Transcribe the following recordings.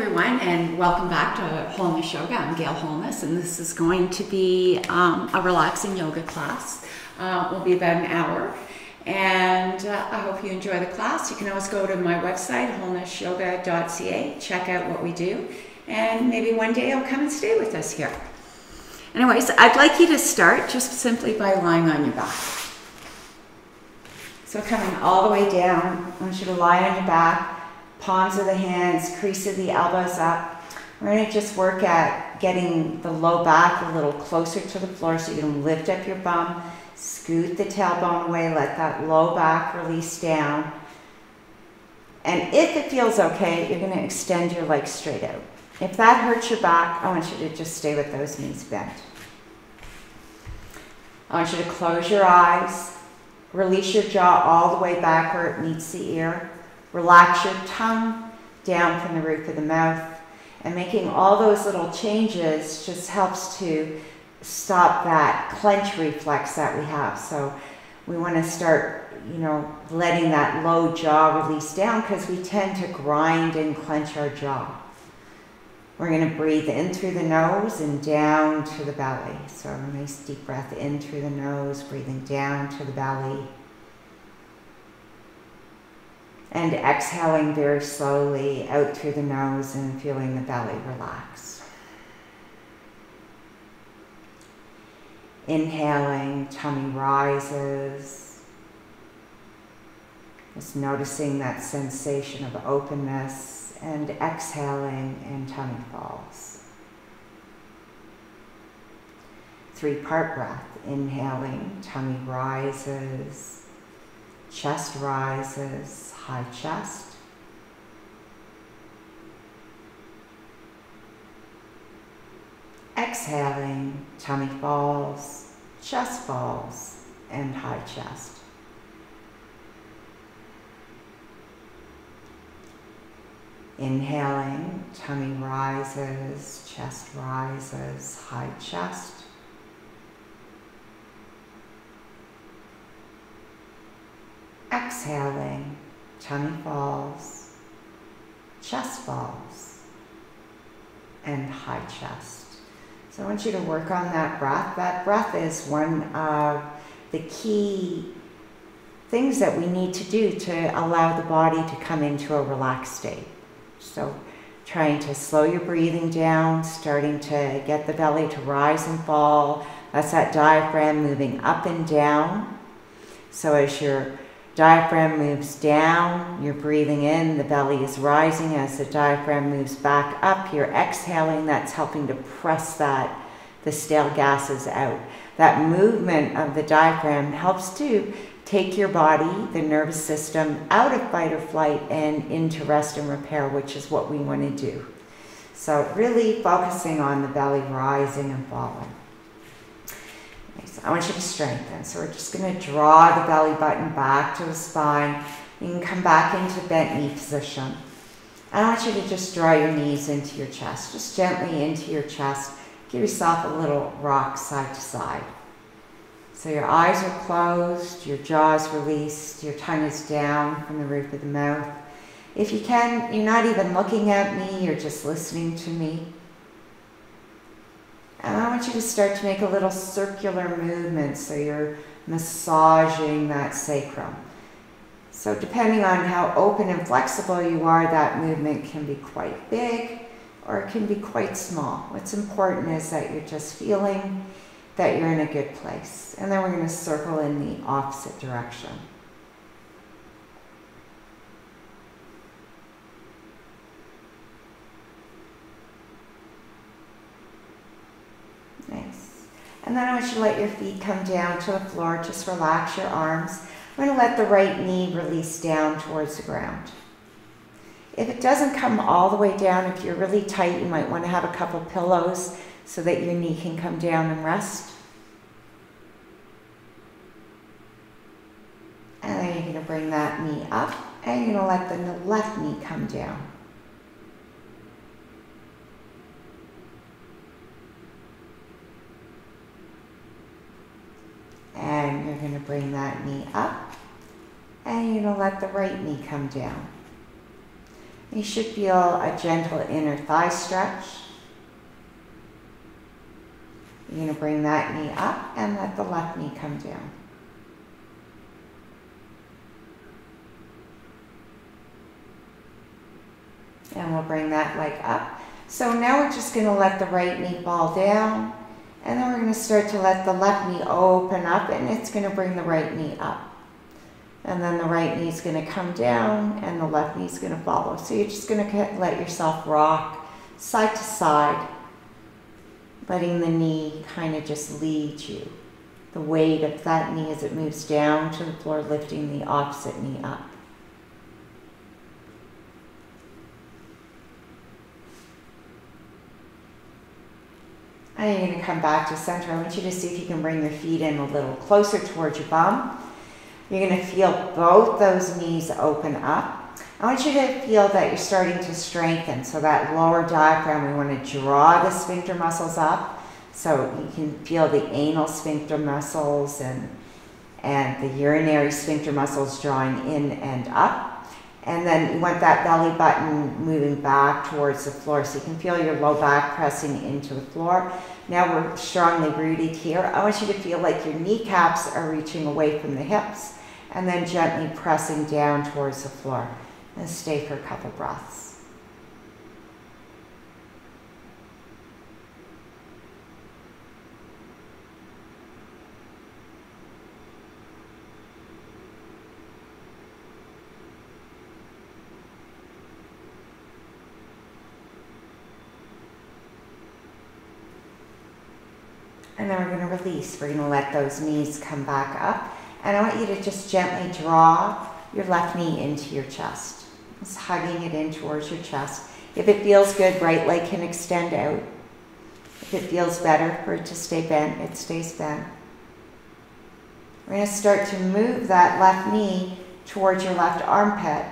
everyone, and welcome back to Wholeness Yoga. I'm Gail Wholeness, and this is going to be a relaxing yoga class. Will be about an hour, and I hope you enjoy the class. You can always go to my website, wholenessyoga.ca, check out what we do, and maybe one day you'll come and stay with us here. Anyways, I'd like you to start just simply by lying on your back. So coming all the way down, I want you to lie on your back. Palms of the hands, crease of the elbows up. We're going to just work at getting the low back a little closer to the floor so you can lift up your bum, scoot the tailbone away, let that low back release down. And if it feels okay, you're going to extend your legs straight out. If that hurts your back, I want you to just stay with those knees bent. I want you to close your eyes, release your jaw all the way back where it meets the ear. Relax your tongue down from the roof of the mouth, and making all those little changes just helps to stop that clench reflex that we have. So we want to start, letting that low jaw release down because we tend to grind and clench our jaw. We're going to breathe in through the nose and down to the belly. So a nice deep breath in through the nose, breathing down to the belly. And exhaling very slowly out through the nose and feeling the belly relax. Inhaling, tummy rises. Just noticing that sensation of openness, and exhaling and tummy falls. 3-part breath. Inhaling, tummy rises, chest rises, high chest. Exhaling, tummy falls, chest falls, and high chest. Inhaling, tummy rises, chest rises, high chest. Exhaling, tummy falls, chest falls, and high chest. So I want you to work on that breath. That breath is one of the key things that we need to do to allow the body to come into a relaxed state. So trying to slow your breathing down, starting to get the belly to rise and fall. That's that diaphragm moving up and down. So as your diaphragm moves down, you're breathing in, the belly is rising. As the diaphragm moves back up, you're exhaling. That's helping to press the stale gases out. That movement of the diaphragm helps to take your body, the nervous system, out of fight or flight and into rest and repair, which is what we want to do. So really focusing on the belly rising and falling. So I want you to strengthen. So we're just going to draw the belly button back to the spine. You can come back into bent knee position. I want you to just draw your knees into your chest, just gently into your chest. Give yourself a little rock side to side. So your eyes are closed, your jaw is released, your tongue is down from the roof of the mouth. If you can, you're not even looking at me, you're just listening to me. And I want you to start to make a little circular movement, so you're massaging that sacrum. So depending on how open and flexible you are, that movement can be quite big or it can be quite small. What's important is that you're just feeling that you're in a good place. And then we're going to circle in the opposite direction. Nice. And then I want you to let your feet come down to the floor. Just relax your arms. I'm going to let the right knee release down towards the ground. If it doesn't come all the way down, if you're really tight, you might want to have a couple pillows so that your knee can come down and rest. And then you're going to bring that knee up, and you're going to let the left knee come down. And you're going to bring that knee up, and you're going to let the right knee come down. You should feel a gentle inner thigh stretch. You're going to bring that knee up and let the left knee come down. And we'll bring that leg up. So now we're just going to let the right knee fall down. And then we're going to start to let the left knee open up, and it's going to bring the right knee up. And then the right knee is going to come down and the left knee is going to follow. So you're just going to let yourself rock side to side, letting the knee kind of just lead you. The weight of that knee as it moves down to the floor, lifting the opposite knee up. And you're going to come back to center. I want you to see if you can bring your feet in a little closer towards your bum. You're going to feel both those knees open up. I want you to feel that you're starting to strengthen. So that lower diaphragm, we want to draw the sphincter muscles up. So you can feel the anal sphincter muscles and the urinary sphincter muscles drawing in and up. And then you want that belly button moving back towards the floor. So you can feel your low back pressing into the floor. Now we're strongly rooted here. I want you to feel like your kneecaps are reaching away from the hips, and then gently pressing down towards the floor. And stay for a couple breaths. And then we're going to release. We're going to let those knees come back up. And I want you to just gently draw your left knee into your chest. Just hugging it in towards your chest. If it feels good, right leg can extend out. If it feels better for it to stay bent, it stays bent. We're going to start to move that left knee towards your left armpit.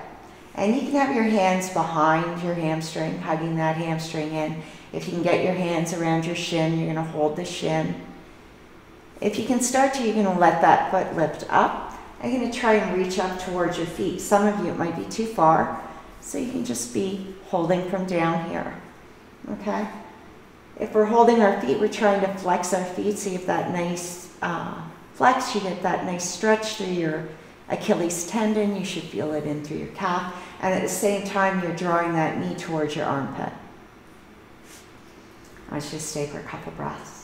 And you can have your hands behind your hamstring, hugging that hamstring in. If you can get your hands around your shin, you're going to hold the shin. If you can start to, you're going to let that foot lift up. I'm going to try and reach up towards your feet. Some of you, it might be too far, so you can just be holding from down here, okay? If we're holding our feet, we're trying to flex our feet, so you have that nice flex, you get that nice stretch through your Achilles tendon. You should feel it in through your calf, and at the same time, you're drawing that knee towards your armpit. I want you to stay for a couple breaths.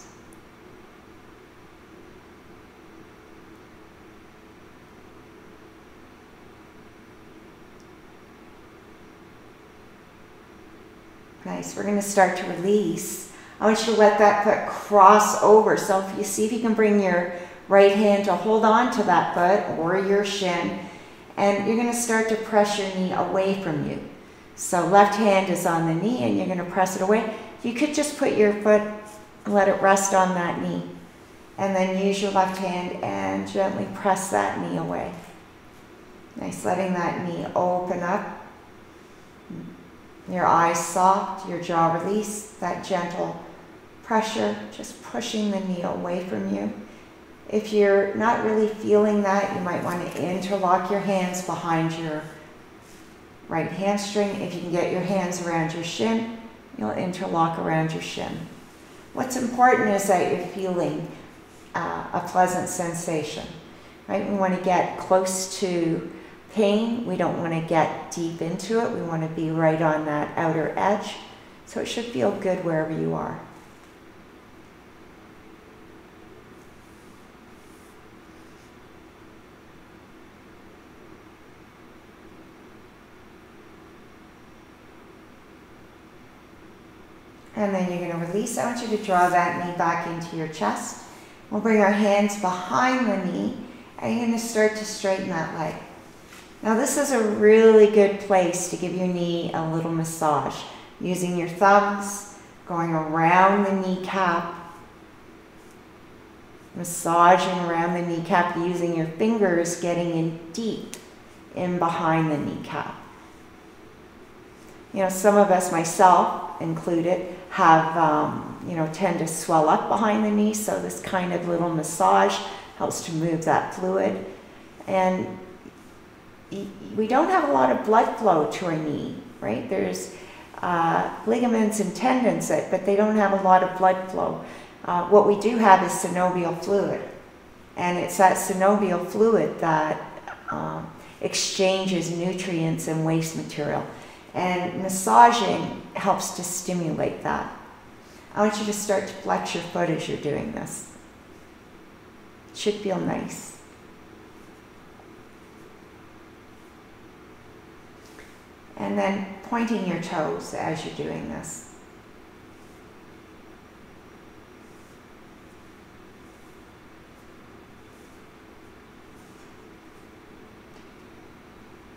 Nice. We're going to start to release. I want you to let that foot cross over. So if you see if you can bring your right hand to hold on to that foot or your shin, and you're going to start to press your knee away from you. So left hand is on the knee and you're going to press it away. You could just put your foot, let it rest on that knee, and then use your left hand and gently press that knee away. Nice. Letting that knee open up. Your eyes soft, your jaw release, that gentle pressure, just pushing the knee away from you. If you're not really feeling that, you might want to interlock your hands behind your right hamstring. If you can get your hands around your shin, you'll interlock around your shin. What's important is that you're feeling a pleasant sensation, right? We want to get close to pain. We don't want to get deep into it. We want to be right on that outer edge. So it should feel good wherever you are. And then you're going to release. I want you to draw that knee back into your chest. We'll bring our hands behind the knee, and you're going to start to straighten that leg. Now this is a really good place to give your knee a little massage. Using your thumbs, going around the kneecap, massaging around the kneecap, using your fingers, getting in deep in behind the kneecap. You know, some of us, myself included, have, tend to swell up behind the knee, so this kind of little massage helps to move that fluid. And we don't have a lot of blood flow to our knee, right? There's ligaments and tendons, but they don't have a lot of blood flow. What we do have is synovial fluid, and it's that synovial fluid that exchanges nutrients and waste material. And massaging helps to stimulate that. I want you to start to flex your foot as you're doing this. It should feel nice. And then pointing your toes as you're doing this.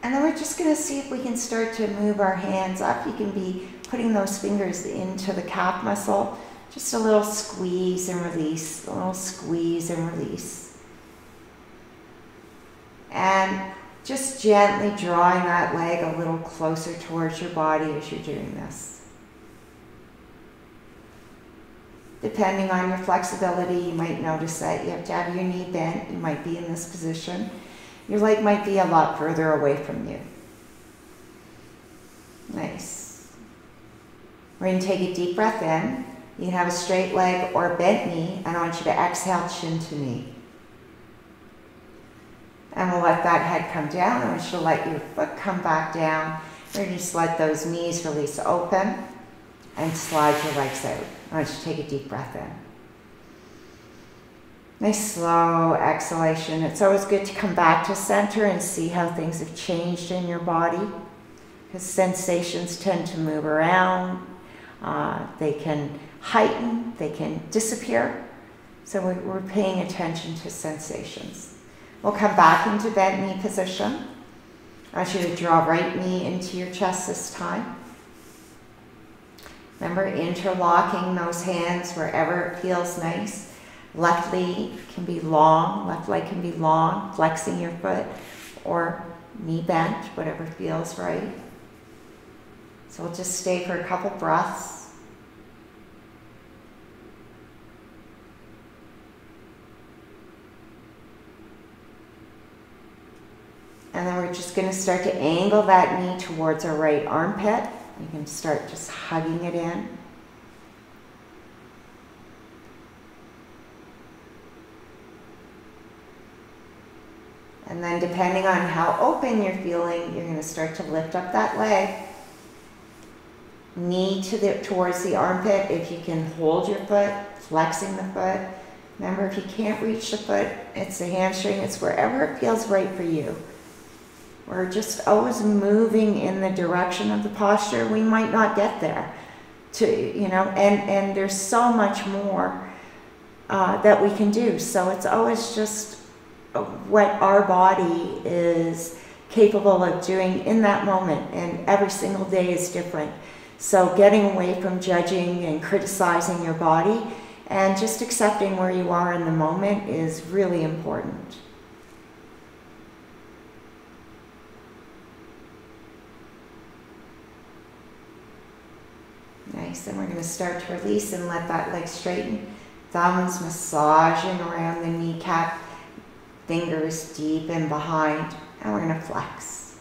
And then we're just going to see if we can start to move our hands up. You can be putting those fingers into the calf muscle. Just a little squeeze and release, a little squeeze and release. And just gently drawing that leg a little closer towards your body as you're doing this. Depending on your flexibility, you might notice that you have to have your knee bent. You might be in this position. Your leg might be a lot further away from you. Nice. We're going to take a deep breath in. You can have a straight leg or a bent knee, and I want you to exhale chin to knee. And we'll let that head come down. I want you to let your foot come back down. We're going to just let those knees release open and slide your legs out. I want you to take a deep breath in. Nice slow exhalation. It's always good to come back to center and see how things have changed in your body, because sensations tend to move around. They can heighten, they can disappear. So we're paying attention to sensations. We'll come back into bent knee position. I want you to draw right knee into your chest this time. Remember, interlocking those hands wherever it feels nice. Left leg can be long, flexing your foot, or knee bent, whatever feels right. So we'll just stay for a couple breaths. And then we're just going to start to angle that knee towards our right armpit. You can start just hugging it in. And then depending on how open you're feeling, you're going to start to lift up that leg. Knee towards the armpit. If you can hold your foot, flexing the foot. Remember, if you can't reach the foot, it's the hamstring. It's wherever it feels right for you. We're just always moving in the direction of the posture. We might not get there, and there's so much more that we can do. So it's always just what our body is capable of doing in that moment, and every single day is different. So getting away from judging and criticizing your body and just accepting where you are in the moment is really important. Nice, and we're going to start to release and let that leg straighten. Thumbs massaging around the kneecap, fingers deep in behind, and we're going to flex.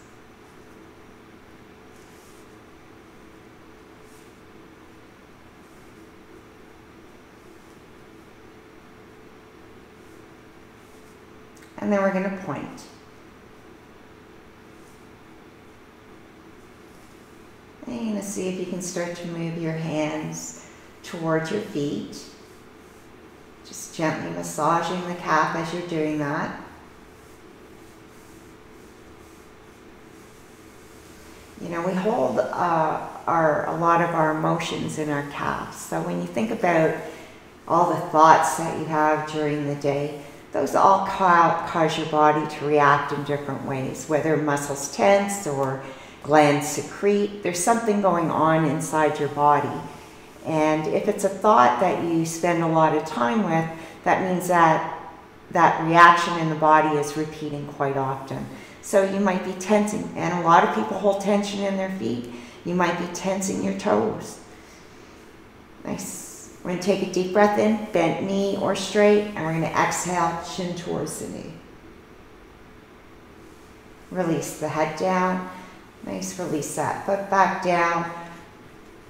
And then we're going to point. And you're going to see if you can start to move your hands towards your feet. Just gently massaging the calf as you're doing that. You know, we hold a lot of our emotions in our calves. So when you think about all the thoughts that you have during the day, those all cause your body to react in different ways, whether muscles tense or glands secrete. There's something going on inside your body. And if it's a thought that you spend a lot of time with, that means that that reaction in the body is repeating quite often. So you might be tensing, and a lot of people hold tension in their feet. You might be tensing your toes. Nice. We're going to take a deep breath in, bent knee or straight, and we're going to exhale, chin towards the knee. Release the head down. Nice, release that foot back down.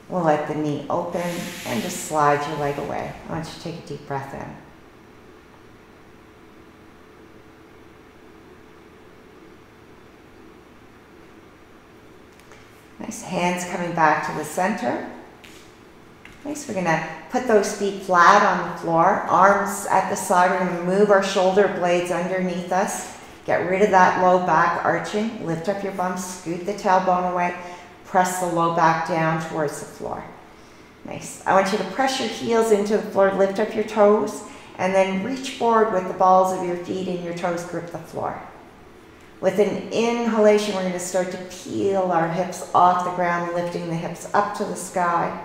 We'll let the knee open and just slide your leg away. I want you to take a deep breath in. Nice, hands coming back to the center. Nice, we're gonna put those feet flat on the floor, arms at the side. We're gonna move our shoulder blades underneath us. Get rid of that low back arching. Lift up your bum, scoot the tailbone away. Press the low back down towards the floor. Nice. I want you to press your heels into the floor, lift up your toes, and then reach forward with the balls of your feet and your toes grip the floor. With an inhalation, we're going to start to peel our hips off the ground, lifting the hips up to the sky.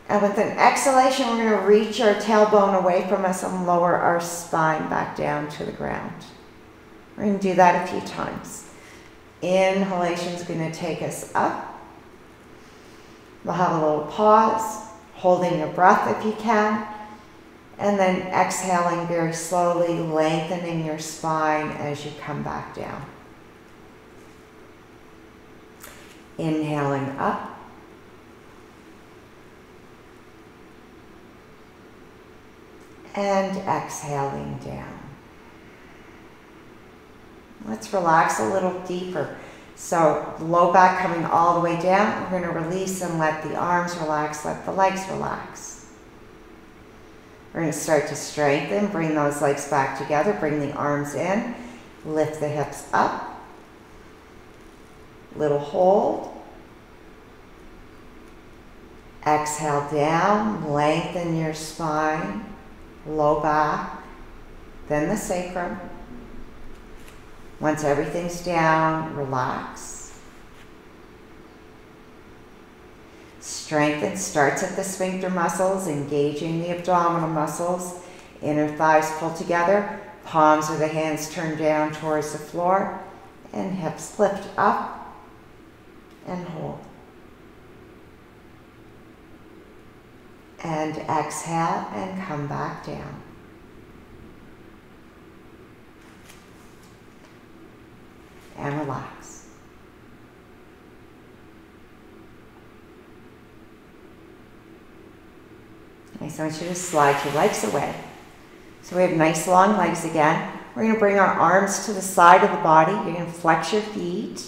And with an exhalation, we're going to reach our tailbone away from us and lower our spine back down to the ground. We're going to do that a few times. Inhalation is going to take us up. We'll have a little pause, holding your breath if you can, and then exhaling very slowly, lengthening your spine as you come back down. Inhaling up. And exhaling down. Let's relax a little deeper. So low back coming all the way down. We're going to release and let the arms relax, let the legs relax. We're going to start to strengthen, bring those legs back together, bring the arms in, lift the hips up. Little hold. Exhale down, lengthen your spine, low back, then the sacrum. Once everything's down, relax. Strengthen starts at the sphincter muscles, engaging the abdominal muscles. Inner thighs pull together, palms of the hands turn down towards the floor, and hips lift up and hold. And exhale and come back down. And relax. Nice, I want you to slide your legs away. So we have nice long legs again. We're going to bring our arms to the side of the body. You're going to flex your feet.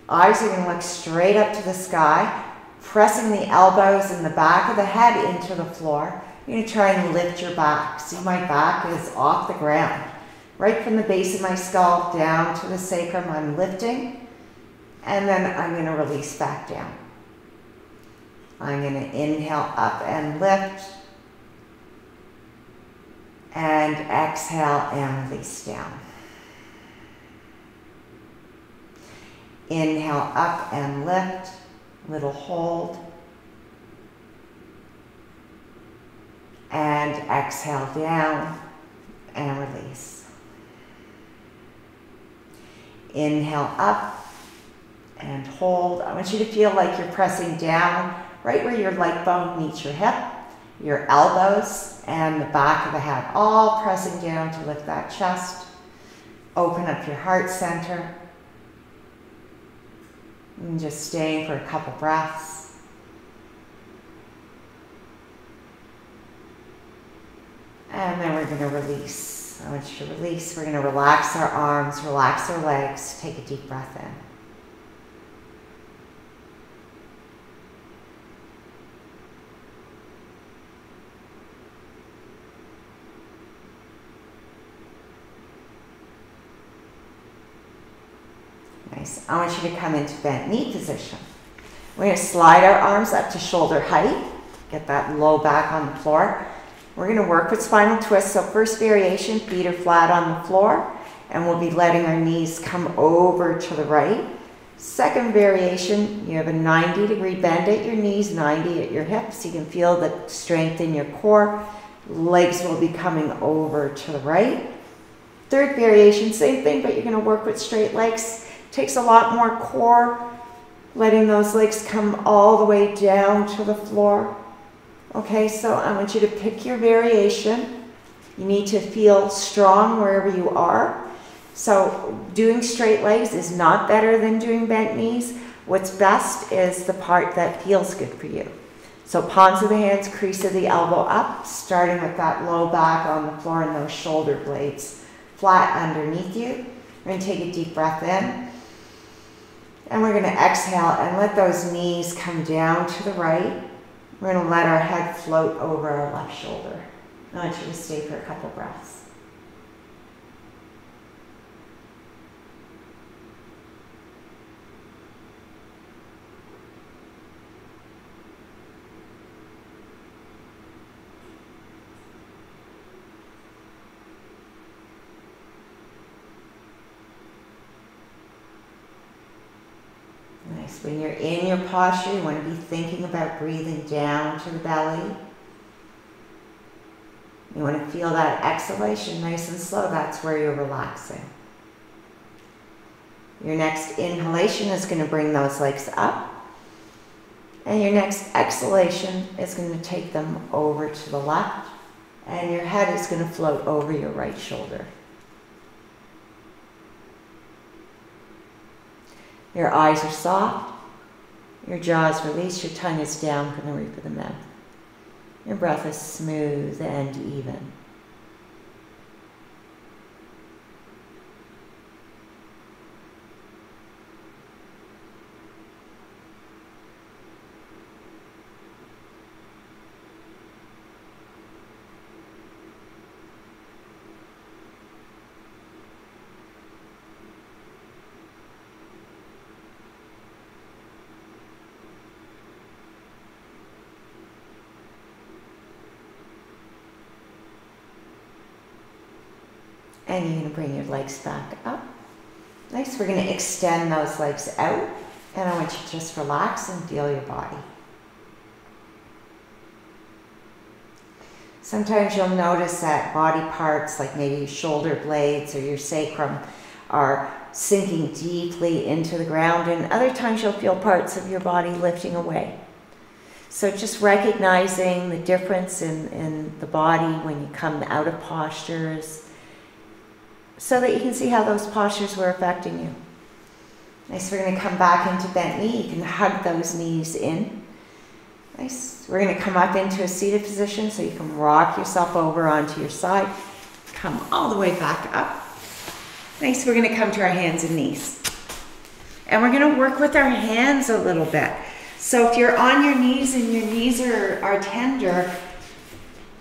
Eyes are going to look straight up to the sky, pressing the elbows and the back of the head into the floor. You're going to try and lift your back. See, my back is off the ground. Right from the base of my skull down to the sacrum, I'm lifting, and then I'm going to release back down. I'm going to inhale up and lift, and exhale and release down. Inhale up and lift, little hold, and exhale down and release. Inhale up and hold. I want you to feel like you're pressing down right where your leg bone meets your hip, your elbows, and the back of the head, all pressing down to lift that chest. Open up your heart center. And just staying for a couple breaths. And then we're going to release. I want you to release. We're going to relax our arms, relax our legs. Take a deep breath in. Nice. I want you to come into bent knee position. We're going to slide our arms up to shoulder height. Get that low back on the floor. We're going to work with spinal twists. So first variation, feet are flat on the floor, and we'll be letting our knees come over to the right. Second variation, you have a 90-degree bend at your knees, 90 at your hips. You can feel the strength in your core. Legs will be coming over to the right. Third variation, same thing, but you're going to work with straight legs. Takes a lot more core, letting those legs come all the way down to the floor. Okay, so I want you to pick your variation. You need to feel strong wherever you are. So doing straight legs is not better than doing bent knees. What's best is the part that feels good for you. So palms of the hands, crease of the elbow up, starting with that low back on the floor and those shoulder blades flat underneath you. We're going to take a deep breath in. And we're going to exhale and let those knees come down to the right. We're going to let our head float over our left shoulder. I want you to stay for a couple breaths. Nice. When you're in your posture, you want to be thinking about breathing down to the belly. You want to feel that exhalation nice and slow. That's where you're relaxing. Your next inhalation is going to bring those legs up. And your next exhalation is going to take them over to the left. And your head is going to float over your right shoulder. Your eyes are soft, your jaw is released, your tongue is down from the roof of the mouth. Your breath is smooth and even. And you're going to bring your legs back up. Nice. We're going to extend those legs out. And I want you to just relax and feel your body. Sometimes you'll notice that body parts, like maybe your shoulder blades or your sacrum, are sinking deeply into the ground. And other times you'll feel parts of your body lifting away. So just recognizing the difference in the body when you come out of postures, so that you can see how those postures were affecting you. Nice, we're going to come back into bent knee. You can hug those knees in. Nice, we're going to come up into a seated position so you can rock yourself over onto your side. Come all the way back up. Nice, we're going to come to our hands and knees. And we're going to work with our hands a little bit. So if you're on your knees and your knees are tender,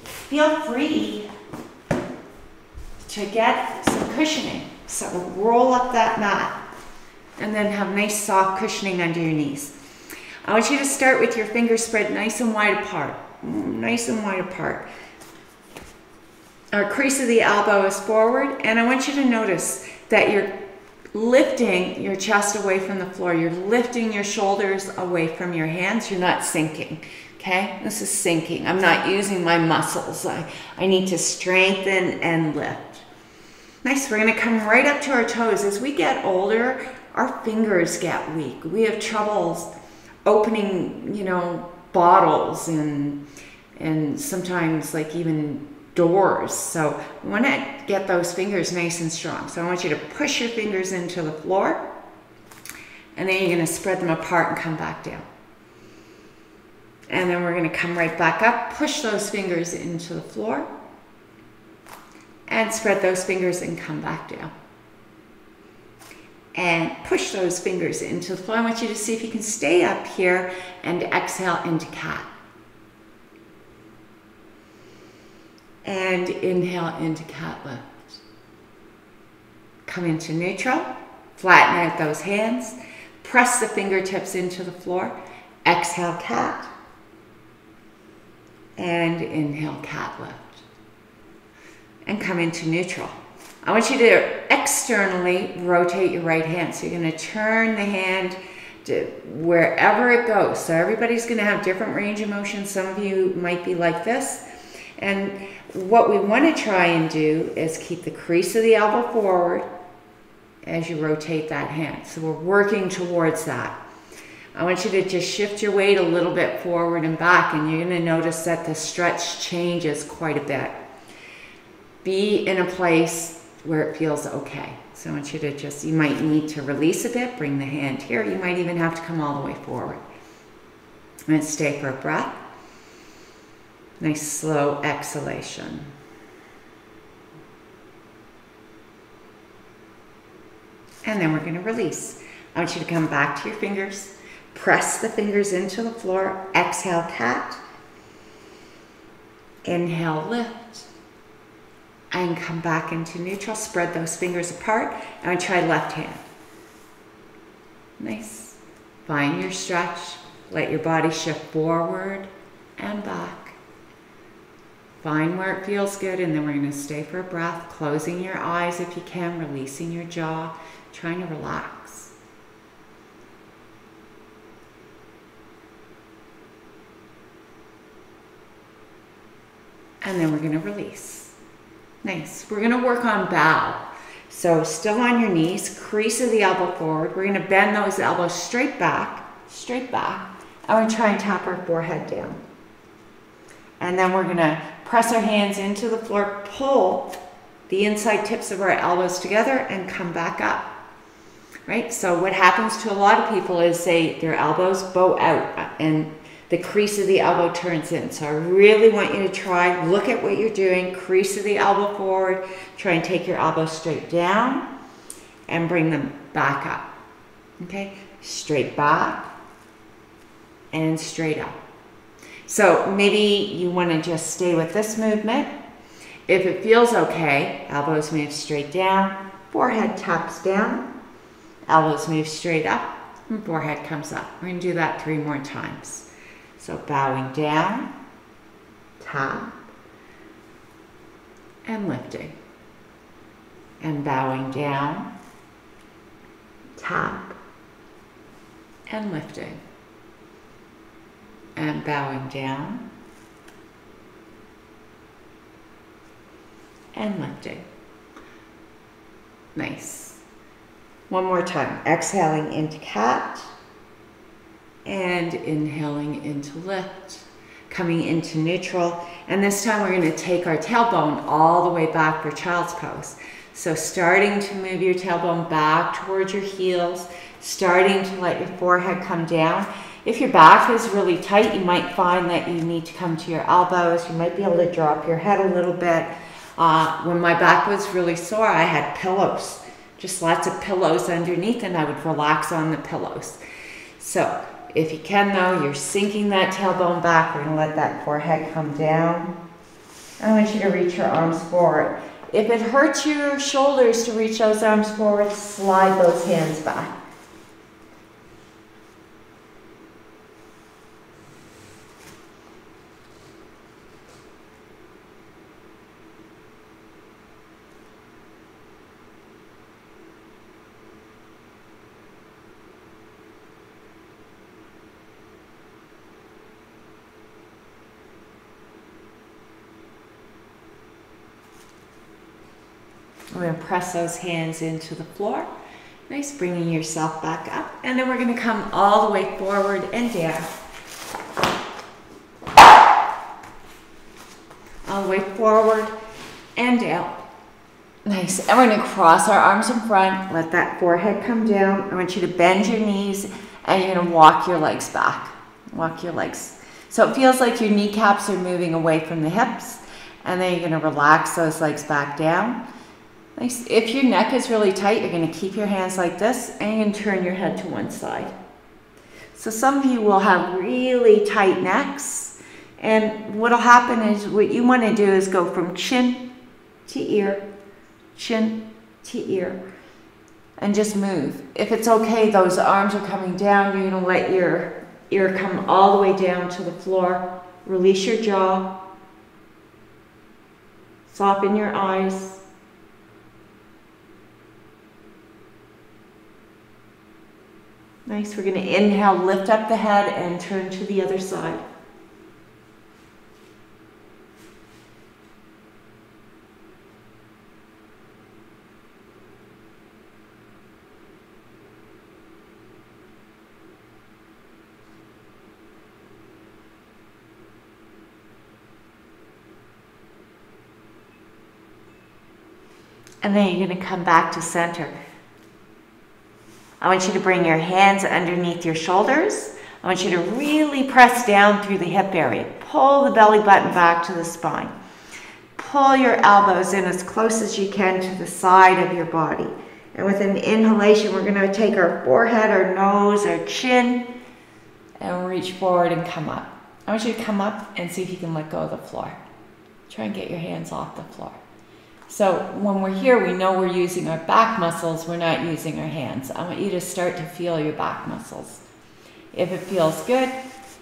feel free to get some cushioning. So roll up that mat and then have nice soft cushioning under your knees. I want you to start with your fingers spread nice and wide apart. Nice and wide apart. Our crease of the elbow is forward, and I want you to notice that you're lifting your chest away from the floor. You're lifting your shoulders away from your hands. You're not sinking. Okay? This is sinking. I'm not using my muscles. I need to strengthen and lift. Nice, we're going to come right up to our toes. As we get older, our fingers get weak. We have troubles opening, bottles and sometimes like even doors. So we want to get those fingers nice and strong. So I want you to push your fingers into the floor, and then you're going to spread them apart and come back down. And then we're going to come right back up, push those fingers into the floor, and spread those fingers and come back down. And push those fingers into the floor. I want you to see if you can stay up here and exhale into cat. And inhale into cat lift. Come into neutral. Flatten out those hands. Press the fingertips into the floor. Exhale cat. And inhale cat lift. And come into neutral. I want you to externally rotate your right hand. So you're going to turn the hand to wherever it goes. So everybody's going to have different range of motion. Some of you might be like this. And what we want to try and do is keep the crease of the elbow forward as you rotate that hand. So we're working towards that. I want you to just shift your weight a little bit forward and back, and you're going to notice that the stretch changes quite a bit. Be in a place where it feels okay. So I want you to just, you might need to release a bit, bring the hand here. You might even have to come all the way forward. And stay for a breath. Nice slow exhalation. And then we're going to release. I want you to come back to your fingers. Press the fingers into the floor. Exhale, cat. Inhale, lift. And come back into neutral. Spread those fingers apart. And I try left hand. Nice. Find your stretch. Let your body shift forward and back. Find where it feels good, and then we're going to stay for a breath, closing your eyes if you can, releasing your jaw, trying to relax. And then we're going to release. Nice. We're going to work on bow. So still on your knees, crease of the elbow forward. We're going to bend those elbows straight back, straight back. And we're going to try and tap our forehead down. And then we're going to press our hands into the floor, pull the inside tips of our elbows together and come back up. Right? So what happens to a lot of people is their elbows bow out and the crease of the elbow turns in. So I really want you to try, look at what you're doing, crease of the elbow forward, try and take your elbows straight down and bring them back up. Okay? Straight back and straight up. So maybe you want to just stay with this movement. If it feels okay, elbows move straight down, forehead taps down, elbows move straight up, and forehead comes up. We're going to do that 3 more times. So bowing down, tap, and lifting. And bowing down, tap, and lifting. And bowing down and lifting. Nice. One more time. Exhaling into cat and inhaling into lift. Coming into neutral. And this time we're going to take our tailbone all the way back for child's pose. So starting to move your tailbone back towards your heels. Starting to let your forehead come down. If your back is really tight, you might find that you need to come to your elbows. You might be able to drop your head a little bit. When my back was really sore, I had pillows. Just lots of pillows underneath, and I would relax on the pillows. So if you can, though, you're sinking that tailbone back. We're going to let that forehead come down. I want you to reach your arms forward. If it hurts your shoulders to reach those arms forward, slide those hands back. We're going to press those hands into the floor. Nice, bringing yourself back up. And then we're going to come all the way forward and down. All the way forward and down. Nice. And we're going to cross our arms in front. Let that forehead come down. I want you to bend your knees and you're going to walk your legs back. Walk your legs. So it feels like your kneecaps are moving away from the hips. And then you're going to relax those legs back down. Nice. If your neck is really tight, you're going to keep your hands like this and you're going to turn your head to one side. So some of you will have really tight necks, and what will happen is what you want to do is go from chin to ear, and just move. If it's okay, those arms are coming down, you're going to let your ear come all the way down to the floor. Release your jaw. Soften your eyes. Nice. We're going to inhale, lift up the head and turn to the other side. And then you're going to come back to center. I want you to bring your hands underneath your shoulders. I want you to really press down through the hip area. Pull the belly button back to the spine. Pull your elbows in as close as you can to the side of your body. And with an inhalation, we're going to take our forehead, our nose, our chin, and reach forward and come up. I want you to come up and see if you can let go of the floor. Try and get your hands off the floor. So when we're here, we know we're using our back muscles, we're not using our hands. I want you to start to feel your back muscles. If it feels good,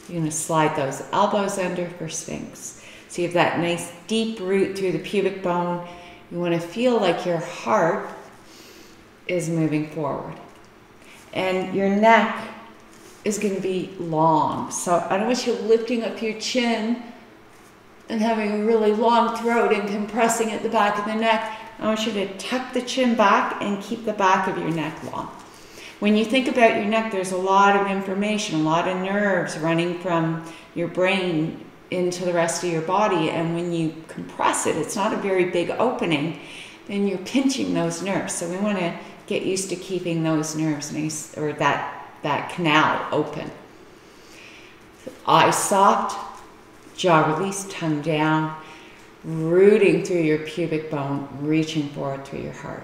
you're going to slide those elbows under for Sphinx. So you have that nice deep root through the pubic bone. You want to feel like your heart is moving forward. And your neck is going to be long. So I don't want you lifting up your chin and having a really long throat and compressing at the back of the neck. I want you to tuck the chin back and keep the back of your neck long. When you think about your neck, there's a lot of information, a lot of nerves running from your brain into the rest of your body. And when you compress it, it's not a very big opening, then you're pinching those nerves. So we want to get used to keeping those nerves nice, or that canal open. Eyes soft, jaw released, tongue down, rooting through your pubic bone, reaching forward through your heart.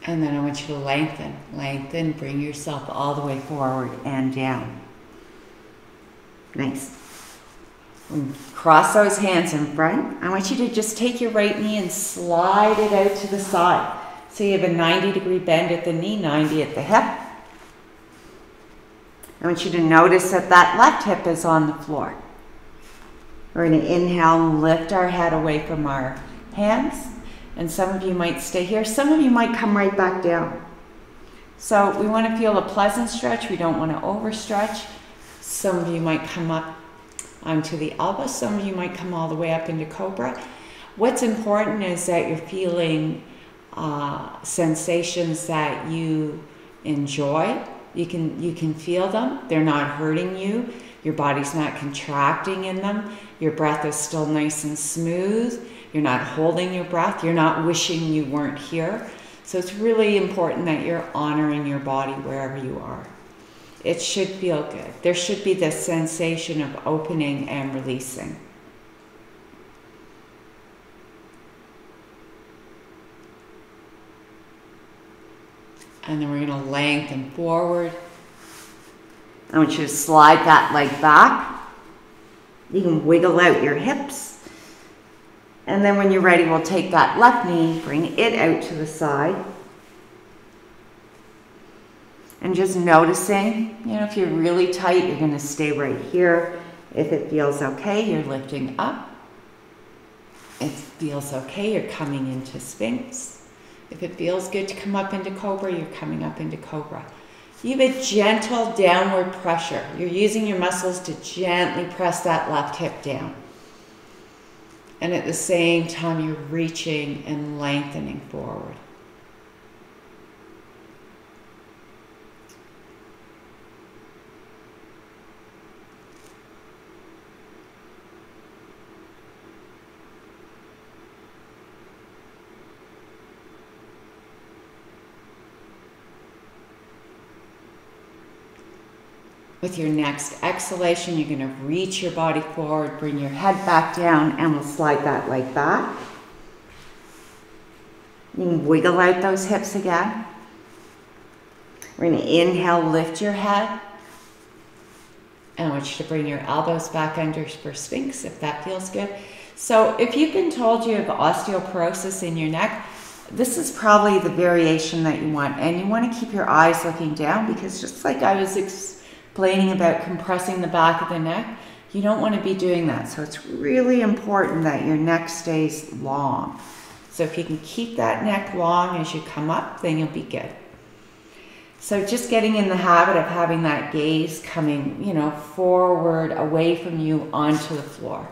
And then I want you to lengthen, lengthen, bring yourself all the way forward and down. Nice. And cross those hands in front. I want you to just take your right knee and slide it out to the side. So you have a 90-degree bend at the knee, 90 at the hip. I want you to notice that that left hip is on the floor. We're going to inhale and lift our head away from our hands. And some of you might stay here. Some of you might come right back down. So we want to feel a pleasant stretch. We don't want to overstretch. Some of you might come up onto the elbow. Some of you might come all the way up into cobra. What's important is that you're feeling sensations that you enjoy. You can feel them. They're not hurting you. Your body's not contracting in them. Your breath is still nice and smooth. You're not holding your breath. You're not wishing you weren't here. So it's really important that you're honoring your body wherever you are. It should feel good. There should be this sensation of opening and releasing. And then we're going to lengthen forward. I want you to slide that leg back. You can wiggle out your hips. And then when you're ready, we'll take that left knee, bring it out to the side. And just noticing, if you're really tight, you're going to stay right here. If it feels okay, you're lifting up. If it feels okay, you're coming into Sphinx. If it feels good to come up into Cobra, you're coming up into Cobra. You have a gentle downward pressure. You're using your muscles to gently press that left hip down. And at the same time, you're reaching and lengthening forward. With your next exhalation, you're going to reach your body forward, bring your head back down, and we'll slide that leg back. You can wiggle out those hips again. We're going to inhale, lift your head. And I want you to bring your elbows back under for Sphinx if that feels good. So if you've been told you have osteoporosis in your neck, this is probably the variation that you want. And you want to keep your eyes looking down because just like I was explaining about compressing the back of the neck, you don't want to be doing that. So it's really important that your neck stays long. So if you can keep that neck long as you come up, then you'll be good. So just getting in the habit of having that gaze coming, forward away from you onto the floor.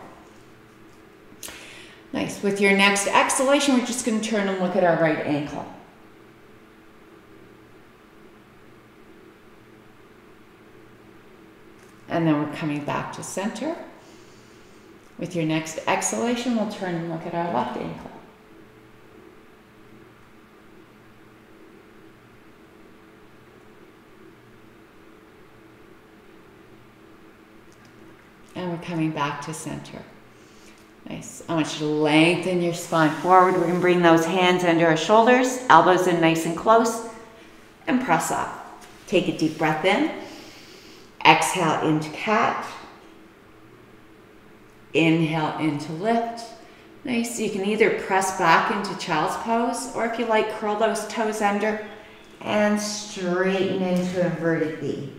Nice. With your next exhalation, we're just going to turn and look at our right ankle. And then we're coming back to center. With your next exhalation, we'll turn and look at our left ankle. And we're coming back to center. Nice. I want you to lengthen your spine forward. We're going to bring those hands under our shoulders, elbows in nice and close, and press up. Take a deep breath in. Exhale into cat. Inhale into lift. Nice. You can either press back into child's pose, or if you like, curl those toes under and straighten into inverted V.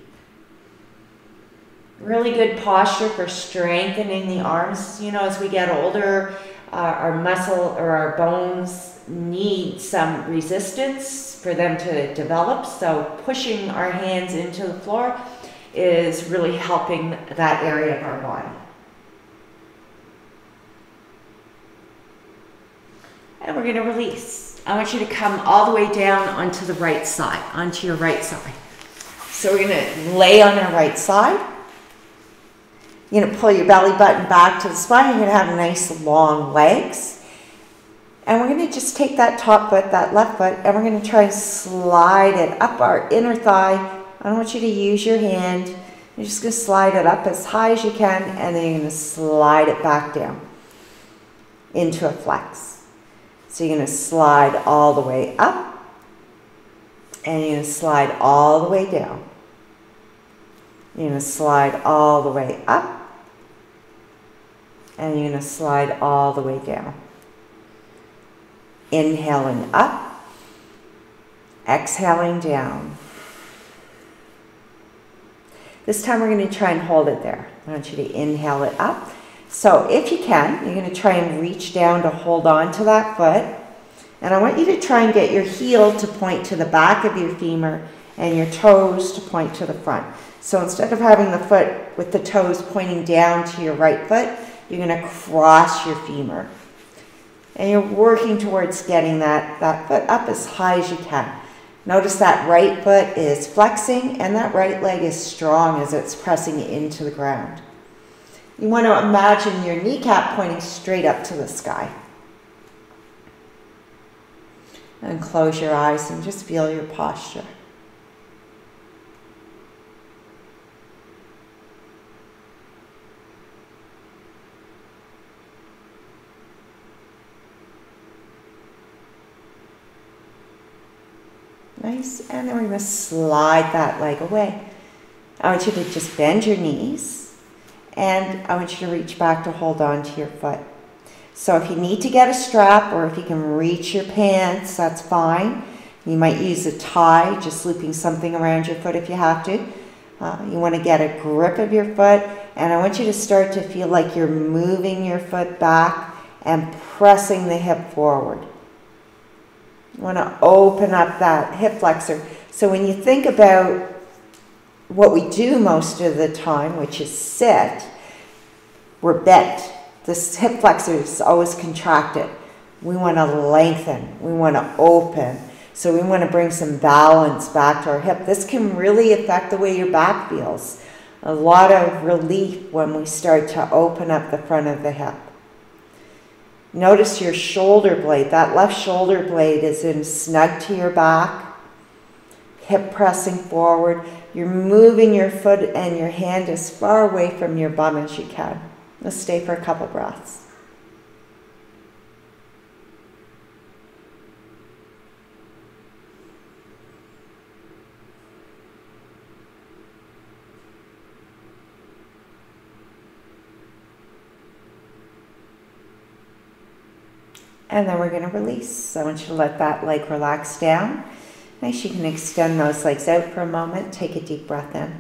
Really good posture for strengthening the arms. You know, as we get older, our muscle or our bones need some resistance for them to develop. So pushing our hands into the floor is really helping that area of our body. And we're going to release. I want you to come all the way down onto the right side, onto your right side. So we're going to lay on our right side. You're going to pull your belly button back to the spine. You're going to have nice long legs. And we're going to just take that top foot, that left foot, and we're going to try and slide it up our inner thigh. I don't want you to use your hand. You're just going to slide it up as high as you can, and then you're going to slide it back down into a flex. So you're going to slide all the way up, and you're going to slide all the way down. You're going to slide all the way up, and you're going to slide all the way down. Inhaling up, exhaling down. This time we're going to try and hold it there. I want you to inhale it up. So if you can, you're going to try and reach down to hold on to that foot. And I want you to try and get your heel to point to the back of your femur and your toes to point to the front. So instead of having the foot with the toes pointing down to your right foot, you're going to cross your femur. And you're working towards getting that foot up as high as you can. Notice that right foot is flexing and that right leg is strong as it's pressing into the ground. You want to imagine your kneecap pointing straight up to the sky. And close your eyes and just feel your posture. Nice, and then we're going to slide that leg away. I want you to just bend your knees, and I want you to reach back to hold on to your foot. So if you need to get a strap, or if you can reach your pants, that's fine. You might use a tie, just looping something around your foot if you have to. You want to get a grip of your foot, and I want you to start to feel like you're moving your foot back and pressing the hip forward. You want to open up that hip flexor. So when you think about what we do most of the time, which is sit, we're bent. This hip flexor is always contracted. We want to lengthen. We want to open. So we want to bring some balance back to our hip. This can really affect the way your back feels. A lot of relief when we start to open up the front of the hip. Notice your shoulder blade. That left shoulder blade is in snug to your back. Hip pressing forward. You're moving your foot and your hand as far away from your bum as you can. Let's stay for a couple breaths. And then we're going to release. So I want you to let that leg relax down. Nice, you can extend those legs out for a moment. Take a deep breath in.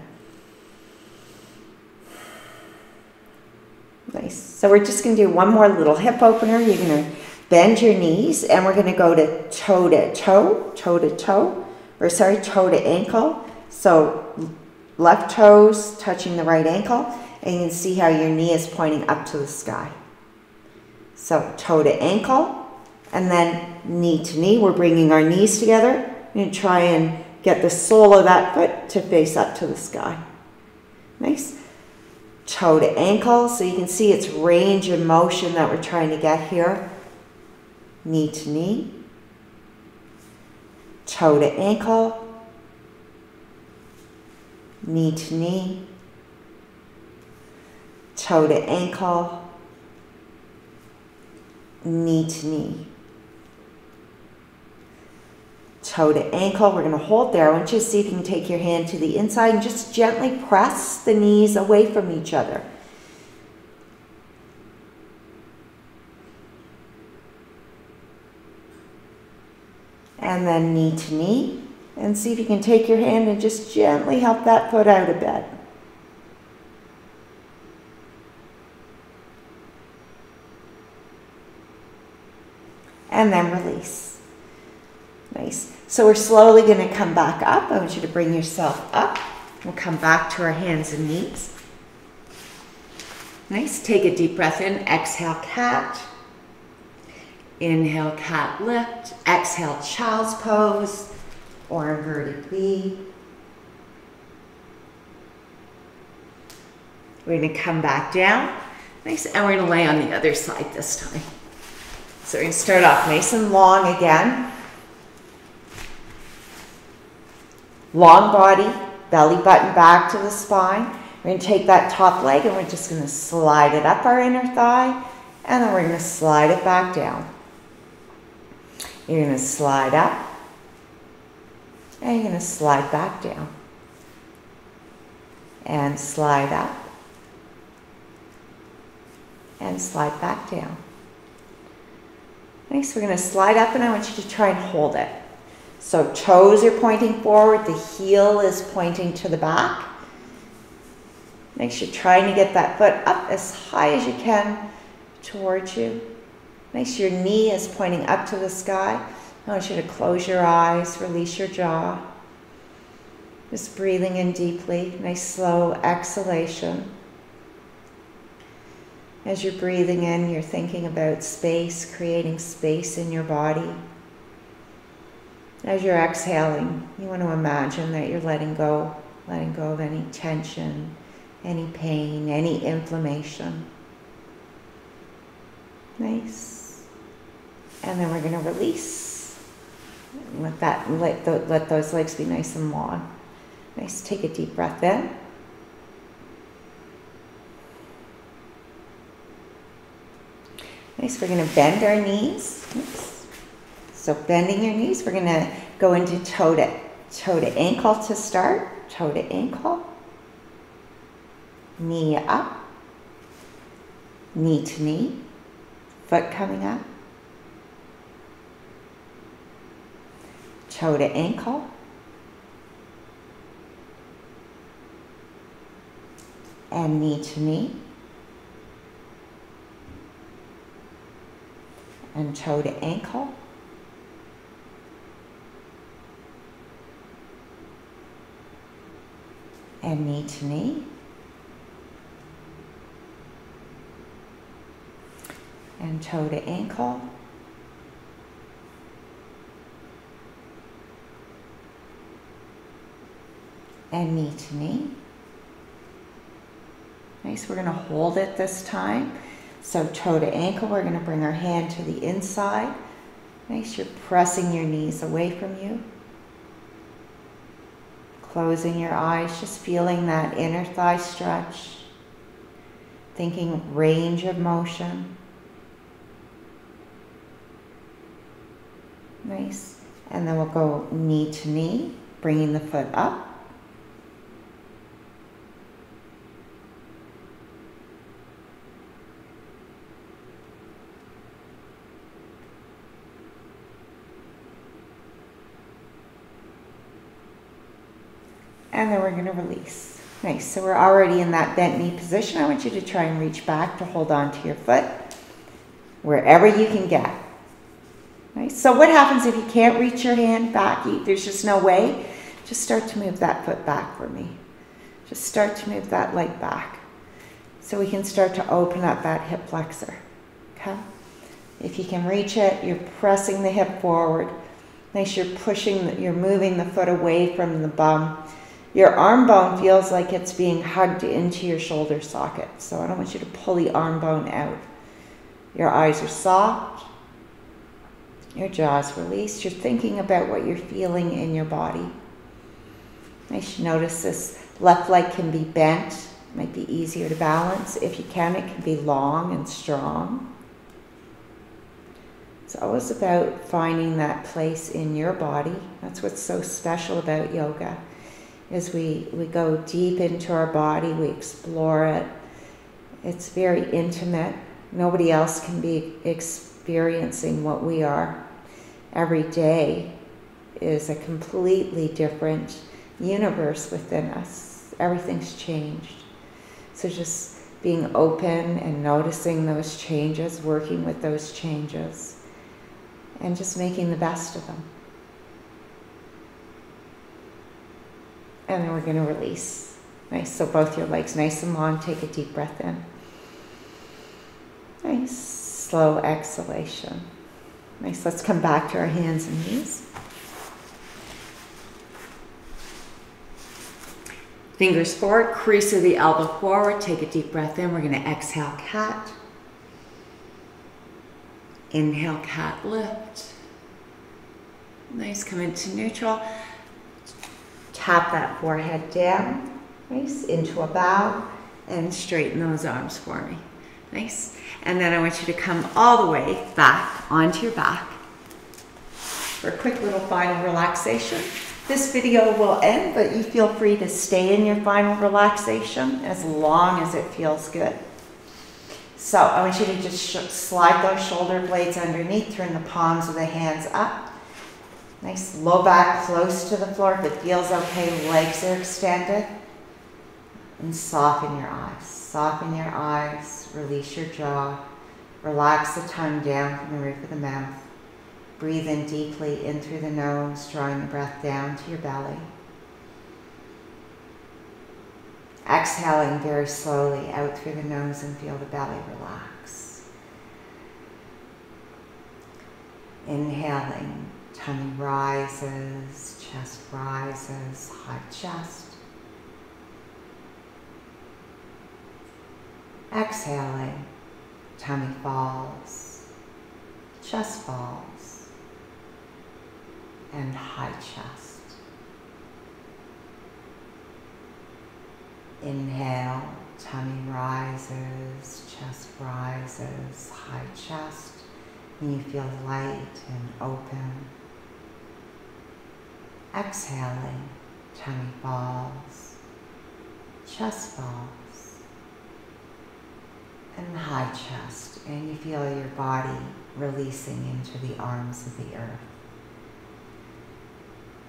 Nice. So we're just going to do one more little hip opener. You're going to bend your knees, and we're going to go to toe to toe, toe to toe, or sorry, toe to ankle. So left toes touching the right ankle, and you can see how your knee is pointing up to the sky. So toe to ankle, and then knee to knee. We're bringing our knees together and try and get the sole of that foot to face up to the sky. Nice. Toe to ankle, so you can see it's range of motion that we're trying to get here. Knee to knee. Toe to ankle. Knee to knee. Toe to ankle. Knee to knee. Toe to ankle, we're going to hold there. I want you to see if you can take your hand to the inside and just gently press the knees away from each other. And then knee to knee. And see if you can take your hand and just gently help that foot out a bit. And then release. Nice. So we're slowly going to come back up. I want you to bring yourself up. We'll come back to our hands and knees. Nice. Take a deep breath in. Exhale, cat. Inhale, cat lift. Exhale, child's pose or inverted V. We're going to come back down. Nice. And we're going to lay on the other side this time. So we're going to start off nice and long again. Long body, belly button back to the spine. We're going to take that top leg and we're just going to slide it up our inner thigh. And then we're going to slide it back down. You're going to slide up. And you're going to slide back down. And slide up. And slide back down. Nice, we're going to slide up and I want you to try and hold it. So toes are pointing forward, the heel is pointing to the back. Make sure you're trying to get that foot up as high as you can towards you. Make sure your knee is pointing up to the sky. I want you to close your eyes, release your jaw. Just breathing in deeply, nice slow exhalation. As you're breathing in, you're thinking about space, creating space in your body. As you're exhaling, you want to imagine that you're letting go of any tension, any pain, any inflammation. Nice. And then we're going to release. Let those legs be nice and long. Nice. Take a deep breath in. Nice. We're going to bend our knees. Oops. So bending your knees, we're going to go into toe to ankle to start. Toe to ankle. Knee up. Knee to knee. Foot coming up. Toe to ankle. And knee to knee. And toe to ankle. And knee to knee. And toe to ankle. And knee to knee. Nice, we're going to hold it this time. So toe to ankle, we're going to bring our hand to the inside. Nice, you're pressing your knees away from you. Closing your eyes, just feeling that inner thigh stretch. Thinking range of motion. Nice. And then we'll go knee to knee, bringing the foot up. And then we're going to release. Nice. So we're already in that bent knee position. I want you to try and reach back to hold on to your foot wherever you can get. Nice. So what happens if you can't reach your hand back? There's just no way. Just start to move that foot back for me. Just start to move that leg back. So we can start to open up that hip flexor. Okay? If you can reach it, you're pressing the hip forward. Nice, you're moving the foot away from the bum. Your arm bone feels like it's being hugged into your shoulder socket. So I don't want you to pull the arm bone out. Your eyes are soft. Your jaw's released. You're thinking about what you're feeling in your body. Nice, you notice this left leg can be bent. It might be easier to balance. If you can, it can be long and strong. It's always about finding that place in your body. That's what's so special about yoga, is we go deep into our body, we explore it. It's very intimate. Nobody else can be experiencing what we are. Every day is a completely different universe within us. Everything's changed. So just being open and noticing those changes, working with those changes, and just making the best of them. And then we're going to release. Nice, so both your legs nice and long. Take a deep breath in. Nice, slow exhalation. Nice, let's come back to our hands and knees. Fingers forward, crease of the elbow forward. Take a deep breath in. We're going to exhale, cat. Inhale, cat, lift. Nice, come into neutral. Tap that forehead down. Nice, into a bow. And straighten those arms for me. Nice. And then I want you to come all the way back onto your back for a quick little final relaxation. This video will end, but you feel free to stay in your final relaxation as long as it feels good. So I want you to just slide those shoulder blades underneath, turn the palms of the hands up. Nice, low back close to the floor. If it feels okay, legs are extended. And soften your eyes. Soften your eyes, release your jaw. Relax the tongue down from the roof of the mouth. Breathe in deeply in through the nose, drawing the breath down to your belly. Exhaling very slowly out through the nose and feel the belly relax. Inhaling, tummy rises, chest rises, high chest. Exhaling, tummy falls, chest falls, and high chest. Inhale, tummy rises, chest rises, high chest, and you feel light and open. Exhaling, tummy falls, chest falls, and high chest, and you feel your body releasing into the arms of the earth.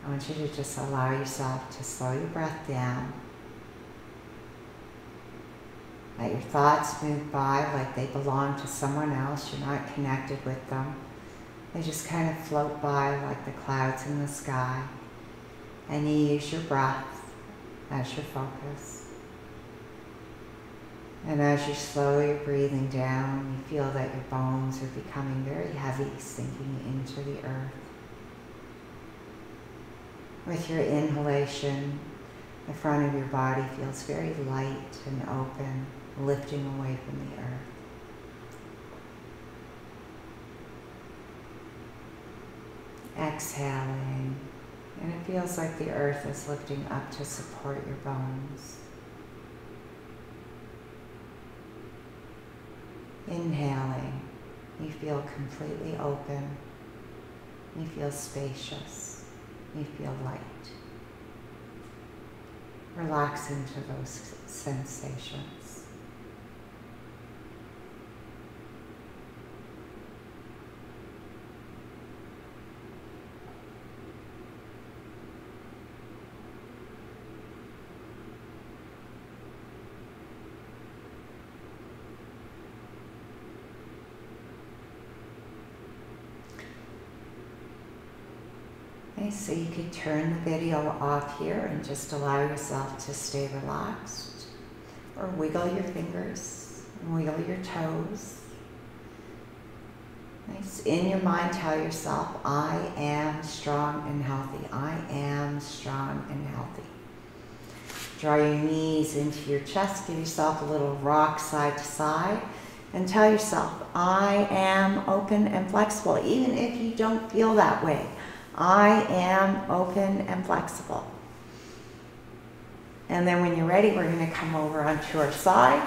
I want you to just allow yourself to slow your breath down. Let your thoughts move by like they belong to someone else. You're not connected with them. They just kind of float by like the clouds in the sky. And you use your breath as your focus. And as you slow your breathing down, you feel that your bones are becoming very heavy, sinking into the earth. With your inhalation, the front of your body feels very light and open, lifting away from the earth. Exhaling, and it feels like the earth is lifting up to support your bones. Inhaling, you feel completely open, you feel spacious, you feel light. Relax into those sensations. Okay, so you could turn the video off here and just allow yourself to stay relaxed, or wiggle your fingers and wiggle your toes knees. In your mind, tell yourself, I am strong and healthy. I am strong and healthy. Draw your knees into your chest. Give yourself a little rock side to side. And tell yourself, I am open and flexible, even if you don't feel that way. I am open and flexible. And then when you're ready, we're going to come over onto our side.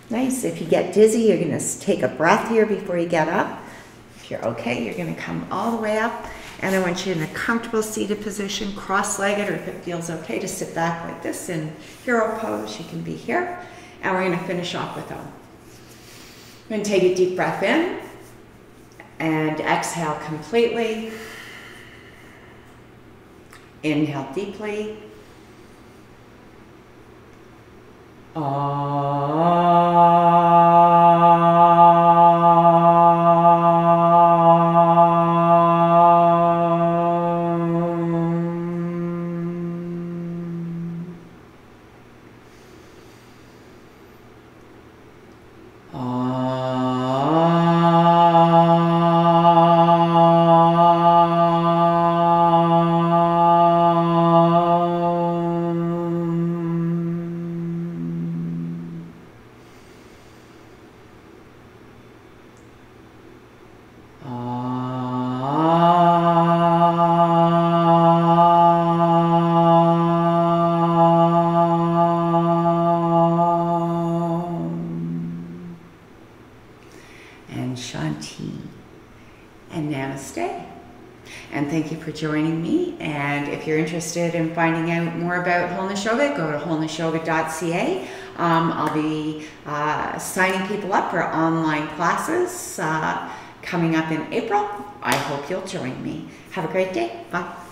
Nice. If you get dizzy, you're going to take a breath here before you get up. If you're okay, you're going to come all the way up. And I want you in a comfortable seated position, cross-legged, or if it feels okay to sit back like this in hero pose, you can be here. And we're going to finish off with Om. I'm going to take a deep breath in and exhale completely. Inhale deeply. And Shanti and Namaste. And thank you for joining me. And if you're interested in finding out more about Wholeness Yoga, go to wholenessyoga.ca. I'll be signing people up for online classes coming up in April. I hope you'll join me. Have a great day. Bye.